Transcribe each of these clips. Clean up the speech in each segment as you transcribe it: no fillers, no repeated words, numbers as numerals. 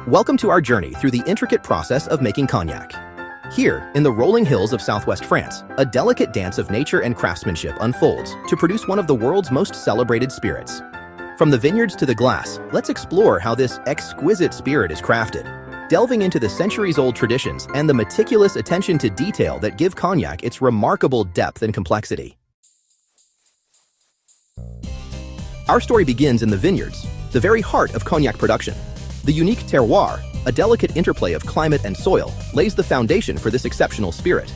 Welcome to our journey through the intricate process of making cognac. Here, in the rolling hills of southwest France, a delicate dance of nature and craftsmanship unfolds to produce one of the world's most celebrated spirits. From the vineyards to the glass, let's explore how this exquisite spirit is crafted, delving into the centuries-old traditions and the meticulous attention to detail that give cognac its remarkable depth and complexity. Our story begins in the vineyards, the very heart of cognac production. The unique terroir, a delicate interplay of climate and soil, lays the foundation for this exceptional spirit.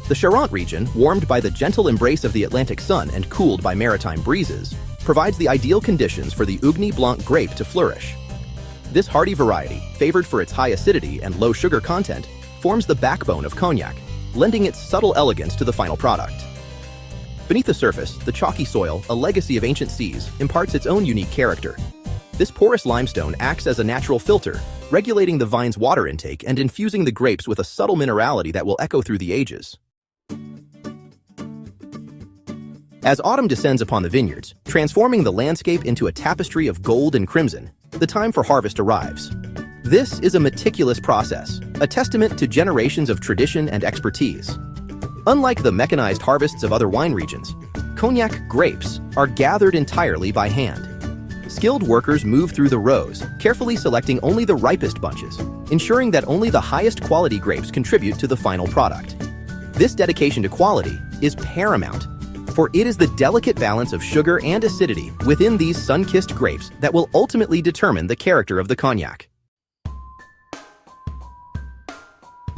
The Charente region, warmed by the gentle embrace of the Atlantic sun and cooled by maritime breezes, provides the ideal conditions for the Ugni Blanc grape to flourish. This hardy variety, favored for its high acidity and low sugar content, forms the backbone of cognac, lending its subtle elegance to the final product. Beneath the surface, the chalky soil, a legacy of ancient seas, imparts its own unique character. This porous limestone acts as a natural filter, regulating the vine's water intake and infusing the grapes with a subtle minerality that will echo through the ages. As autumn descends upon the vineyards, transforming the landscape into a tapestry of gold and crimson, the time for harvest arrives. This is a meticulous process, a testament to generations of tradition and expertise. Unlike the mechanized harvests of other wine regions, cognac grapes are gathered entirely by hand. Skilled workers move through the rows, carefully selecting only the ripest bunches, ensuring that only the highest quality grapes contribute to the final product. This dedication to quality is paramount, for it is the delicate balance of sugar and acidity within these sun-kissed grapes that will ultimately determine the character of the cognac.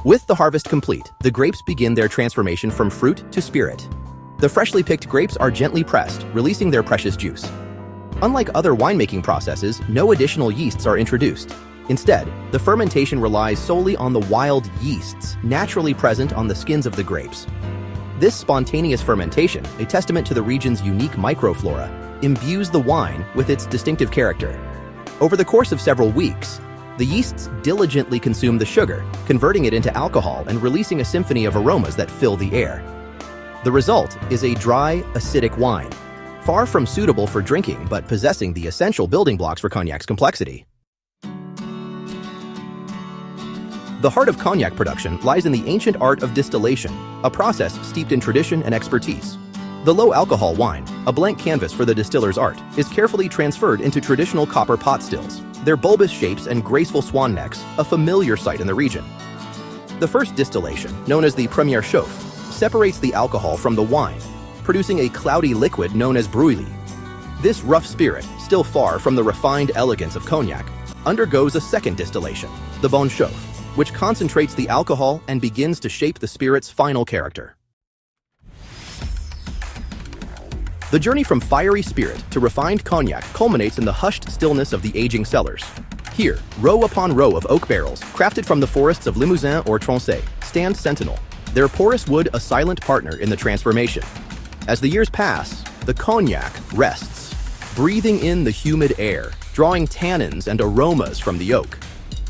With the harvest complete, the grapes begin their transformation from fruit to spirit. The freshly picked grapes are gently pressed, releasing their precious juice. Unlike other winemaking processes, no additional yeasts are introduced. Instead, the fermentation relies solely on the wild yeasts naturally present on the skins of the grapes. This spontaneous fermentation, a testament to the region's unique microflora, imbues the wine with its distinctive character. Over the course of several weeks, the yeasts diligently consume the sugar, converting it into alcohol and releasing a symphony of aromas that fill the air. The result is a dry, acidic wine, far from suitable for drinking but possessing the essential building blocks for cognac's complexity. The heart of cognac production lies in the ancient art of distillation, a process steeped in tradition and expertise. The low-alcohol wine, a blank canvas for the distiller's art, is carefully transferred into traditional copper pot stills, their bulbous shapes and graceful swan necks a familiar sight in the region. The first distillation, known as the première chauffe, separates the alcohol from the wine, producing a cloudy liquid known as brûlis. This rough spirit, still far from the refined elegance of cognac, undergoes a second distillation, the bonne chauffe, which concentrates the alcohol and begins to shape the spirit's final character. The journey from fiery spirit to refined cognac culminates in the hushed stillness of the aging cellars. Here, row upon row of oak barrels, crafted from the forests of Limousin or Charente, stand sentinel, their porous wood a silent partner in the transformation. As the years pass, the cognac rests, breathing in the humid air, drawing tannins and aromas from the oak.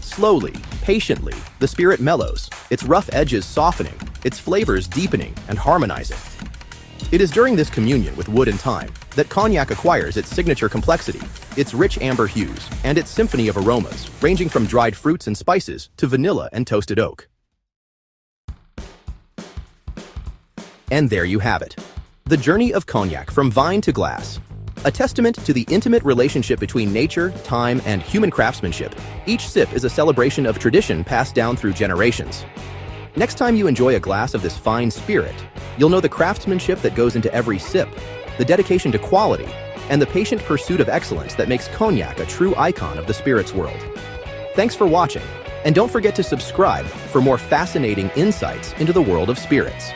Slowly, patiently, the spirit mellows, its rough edges softening, its flavors deepening and harmonizing. It is during this communion with wood and time that cognac acquires its signature complexity, its rich amber hues, and its symphony of aromas, ranging from dried fruits and spices to vanilla and toasted oak. And there you have it, the journey of cognac from vine to glass. A testament to the intimate relationship between nature, time, and human craftsmanship, each sip is a celebration of tradition passed down through generations. Next time you enjoy a glass of this fine spirit, you'll know the craftsmanship that goes into every sip, the dedication to quality, and the patient pursuit of excellence that makes cognac a true icon of the spirits world. Thanks for watching, and don't forget to subscribe for more fascinating insights into the world of spirits.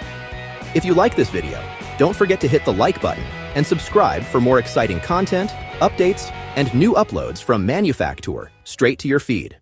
If you like this video, don't forget to hit the like button and subscribe for more exciting content, updates, and new uploads from Manufactour straight to your feed.